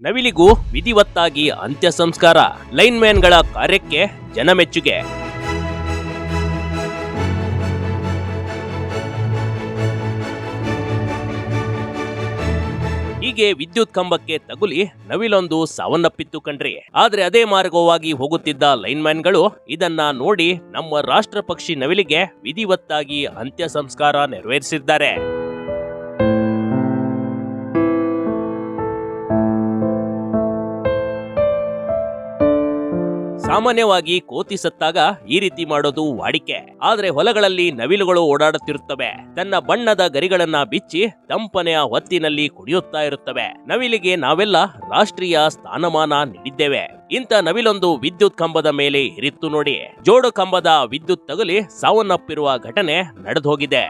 ನವಿಲಿಗೂ ವಿಧಿವತ್ತಾಗಿ ಅಂತ್ಯ ಸಂಸ್ಕಾರ. ಲೈನ್ಮ್ಯಾನ್ಗಳ ಕಾರ್ಯಕ್ಕೆ ಜನಮೆಚ್ಚುಗೆ. ಹೀಗೆ ವಿದ್ಯುತ್ ಕಂಬಕ್ಕೆ ತಗುಲಿ ನವಿಲೊಂದು ಸಾವನ್ನಪ್ಪಿತ್ತು ಕಣ್ರಿ. ಆದ್ರೆ ಅದೇ ಮಾರ್ಗವಾಗಿ ಹೋಗುತ್ತಿದ್ದ ಲೈನ್ಮ್ಯಾನ್ಗಳು ಇದನ್ನ ನೋಡಿ ನಮ್ಮ ರಾಷ್ಟ್ರ ಪಕ್ಷಿ ನವಿಲಿಗೆ ವಿಧಿವತ್ತಾಗಿ ಅಂತ್ಯ ಸಂಸ್ಕಾರ ನೆರವೇರಿಸಿದ್ದಾರೆ. ಸಾಮಾನ್ಯವಾಗಿ ಕೋತಿ ಸತ್ತಾಗ ಈ ರೀತಿ ಮಾಡೋದು ವಾಡಿಕೆ. ಆದ್ರೆ ಹೊಲಗಳಲ್ಲಿ ನವಿಲುಗಳು ಓಡಾಡುತ್ತಿರುತ್ತವೆ. ತನ್ನ ಬಣ್ಣದ ಗರಿಗಳನ್ನ ಬಿಚ್ಚಿ ತಂಪನೆಯ ಹೊತ್ತಿನಲ್ಲಿ ಕುಡಿಯುತ್ತಾ ಇರುತ್ತವೆ. ನವಿಲಿಗೆ ನಾವೆಲ್ಲ ರಾಷ್ಟ್ರೀಯ ಸ್ಥಾನಮಾನ ನೀಡಿದ್ದೇವೆ. ಇಂಥ ನವಿಲೊಂದು ವಿದ್ಯುತ್ ಕಂಬದ ಮೇಲೆ ಇರಿತ್ತು ನೋಡಿ. ಜೋಡು ಕಂಬದ ವಿದ್ಯುತ್ ತಗುಲಿ ಸಾವನ್ನಪ್ಪಿರುವ ಘಟನೆ ನಡೆದು ಹೋಗಿದೆ.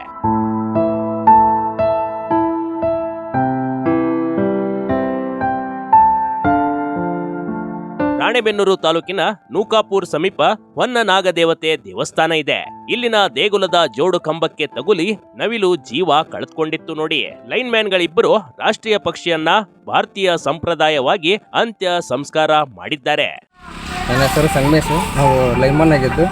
ರಾಣೆಬೆನ್ನೂರು ತಾಲೂಕಿನ ನೂಕಾಪುರ್ ಸಮೀಪ ಹೊನ್ನನಾಗದೇವತೆ ದೇವಸ್ಥಾನ ಇದೆ. ಇಲ್ಲಿನ ದೇಗುಲದ ಜೋಡು ಕಂಬಕ್ಕೆ ತಗುಲಿ ನವಿಲು ಜೀವ ಕಳೆದುಕೊಂಡಿತ್ತು ನೋಡಿ. ಲೈನ್ಮ್ಯಾನ್ಗಳಿಬ್ಬರು ರಾಷ್ಟ್ರೀಯ ಪಕ್ಷಿಯನ್ನ ಭಾರತೀಯ ಸಂಪ್ರದಾಯವಾಗಿ ಅಂತ್ಯ ಸಂಸ್ಕಾರ ಮಾಡಿದ್ದಾರೆ. ನನ್ನ ಹೆಸರು ಸಂಗಮೇಶ್. ನಾವು ಲೈನ್ಮನ್ ಆಗಿದ್ದು.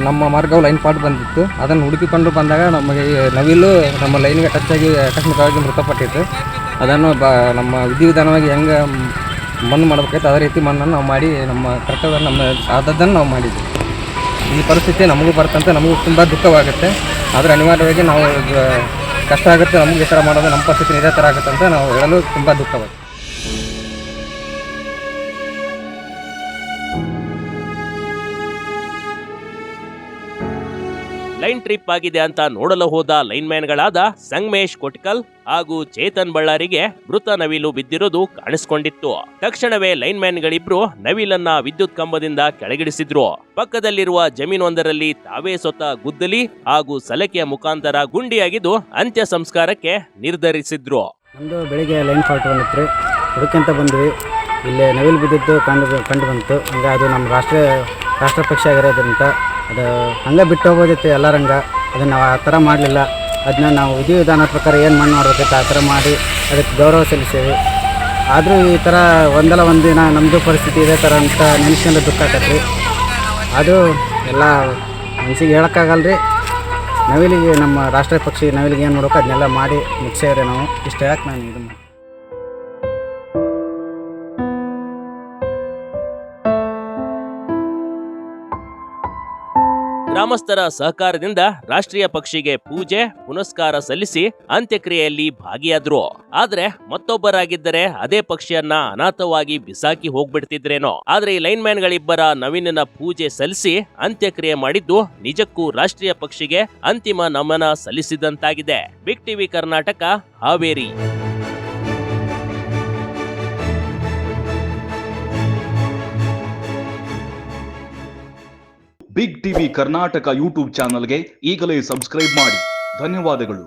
ನಮ್ಮ ಮಾರ್ಗವು ಲೈನ್ ಪಾಟ್ ಬಂದಿತ್ತು. ಅದನ್ನು ಹುಡುಕಿಕೊಂಡು ಬಂದಾಗ ನಮಗೆ ನವಿಲು ನಮ್ಮ ಲೈನ್ಗೆ ಟಚ್ ಆಗಿ ಆಕಸ್ಮಿಕವಾಗಿ ಮೃತಪಟ್ಟಿತ್ತು. ಅದನ್ನು ನಮ್ಮ ವಿಧಿವಿಧಾನವಾಗಿ ಹೆಂಗೆ ಮಣ್ಣು ಮಾಡಬೇಕಾಯ್ತು ಅದೇ ರೀತಿ ಮಣ್ಣನ್ನು ನಾವು ಮಾಡಿ ನಮ್ಮ ಕರ್ತವ್ಯ ನಮ್ಮ ಆದದ್ದನ್ನು ನಾವು ಮಾಡಿದ್ವಿ. ಈ ಪರಿಸ್ಥಿತಿ ನಮಗೂ ಬರ್ತಂತ ನಮಗೂ ತುಂಬ ದುಃಖವಾಗುತ್ತೆ. ಆದರೆ ಅನಿವಾರ್ಯವಾಗಿ ನಾವು ಕಷ್ಟ ಆಗುತ್ತೆ. ನಮಗೆ ಈ ಥರ ಮಾಡೋದು ನಮ್ಮ ಪರಿಸ್ಥಿತಿ ಇದೇ ಥರ ಆಗುತ್ತೆ ಅಂತ ನಾವು ಹೇಳಲು ತುಂಬ ದುಃಖವಾಗುತ್ತೆ. ಲೈನ್ ಟ್ರಿಪ್ ಆಗಿದೆ ಅಂತ ನೋಡಲು ಹೋದ ಲೈನ್ಮ್ಯಾನ್ಗಳಾದ ಸಂಗಮೇಶ್ ಕೊಟ್ಕಲ್ ಹಾಗೂ ಚೇತನ್ ಬಳ್ಳಾರಿಗೆ ಮೃತ ನವಿಲು ಬಿದ್ದಿರೋದು ಕಾಣಿಸಿಕೊಂಡಿತ್ತು. ತಕ್ಷಣವೇ ಲೈನ್ಮ್ಯಾನ್ಗಳಿಬ್ರು ನವಿಲನ್ನ ವಿದ್ಯುತ್ ಕಂಬದಿಂದ ಕೆಳಗಿಳಿಸಿದ್ರು. ಪಕ್ಕದಲ್ಲಿರುವ ಜಮೀನೊಂದರಲ್ಲಿ ತಾವೇ ಸ್ವತಃ ಗುದ್ದಲಿ ಹಾಗೂ ಸಲಕೆಯ ಮುಖಾಂತರ ಗುಂಡಿಯಾಗಿದ್ದು ಅಂತ್ಯ ಸಂಸ್ಕಾರಕ್ಕೆ ನಿರ್ಧರಿಸಿದ್ರು. ನಮ್ಮದು ಬೆಳಿಗ್ಗೆ ಲೈನ್ ಫಾಲ್ಟ್ ಬಂದಿತ್ತು. ಹುಡುಕಂತ ಬಂದ್ವಿ. ಇಲ್ಲಿ ನವಿಲು ಬಿದ್ದಿದ್ದು ಕಂಡು ಬಂತು. ಹಂಗೆ ಅದು ನಮ್ಮ ರಾಷ್ಟ್ರ ಪಕ್ಷಿ ಆಗಿರೋದ್ರಿಂದ ಅದು ಹಂಗೆ ಬಿಟ್ಟು ಹೋಗೋದಿತ್ತು ಎಲ್ಲರಂಗೆ. ಅದನ್ನು ನಾವು ಆ ಥರ ಮಾಡಲಿಲ್ಲ. ಅದನ್ನ ನಾವು ವಿಧಿವಿಧಾನ ಪ್ರಕಾರ ಏನು ಮಣ್ಣು ಮಾಡಬೇಕಿತ್ತು ಆ ಥರ ಮಾಡಿ ಅದಕ್ಕೆ ಗೌರವ ಸಲ್ಲಿಸೇವೆ. ಆದರೂ ಈ ಥರ ಒಂದಲ್ಲ ಒಂದು ದಿನ ನಮ್ಮದು ಪರಿಸ್ಥಿತಿ ಇದೇ ಥರ ಅಂತ ನೆನೆಸ್ಕೊಂಡು ದುಃಖ ಆಗತ್ತೆ. ಅದು ಎಲ್ಲ ಮನಸ್ಸಿಗೆ ಹೇಳೋಕ್ಕಾಗಲ್ಲ ರೀ. ನವಿಲಿಗೆ ನಮ್ಮ ರಾಷ್ಟ್ರೀಯ ಪಕ್ಷಿ ನವಿಲಿಗೆ ಏನು ಮಾಡಬೇಕು ಅದನ್ನೆಲ್ಲ ಮಾಡಿ ಮುಗಿಸೇವ್ರಿ ನಾವು. ಇಷ್ಟು ಹೇಳಕ್ಕೆ ನಾನು ಇದು ಮಾಡಿ. ಗ್ರಾಮಸ್ಥರ ಸಹಕಾರದಿಂದ ರಾಷ್ಟ್ರೀಯ ಪಕ್ಷಿಗೆ ಪೂಜೆ ಪುನಸ್ಕಾರ ಸಲ್ಲಿಸಿ ಅಂತ್ಯಕ್ರಿಯೆಯಲ್ಲಿ ಭಾಗಿಯಾದ್ರು. ಆದ್ರೆ ಮತ್ತೊಬ್ಬರಾಗಿದ್ದರೆ ಅದೇ ಪಕ್ಷಿಯನ್ನ ಅನಾಥವಾಗಿ ಬಿಸಾಕಿ ಹೋಗ್ಬಿಡ್ತಿದ್ರೇನೋ. ಆದ್ರೆ ಈ ಲೈನ್ಮ್ಯಾನ್ಗಳಿಬ್ಬರ ನವೀನನ ಪೂಜೆ ಸಲ್ಲಿಸಿ ಅಂತ್ಯಕ್ರಿಯೆ ಮಾಡಿದ್ದು ನಿಜಕ್ಕೂ ರಾಷ್ಟ್ರೀಯ ಪಕ್ಷಿಗೆ ಅಂತಿಮ ನಮನ ಸಲ್ಲಿಸಿದಂತಾಗಿದೆ. Big TV Karnataka, Haveri. Big TV Karnataka YouTube ಚಾನಲ್ಗೆ ಈಗಲೇ ಸಬ್ಸ್ಕ್ರೈಬ್ ಮಾಡಿ. ಧನ್ಯವಾದಗಳು.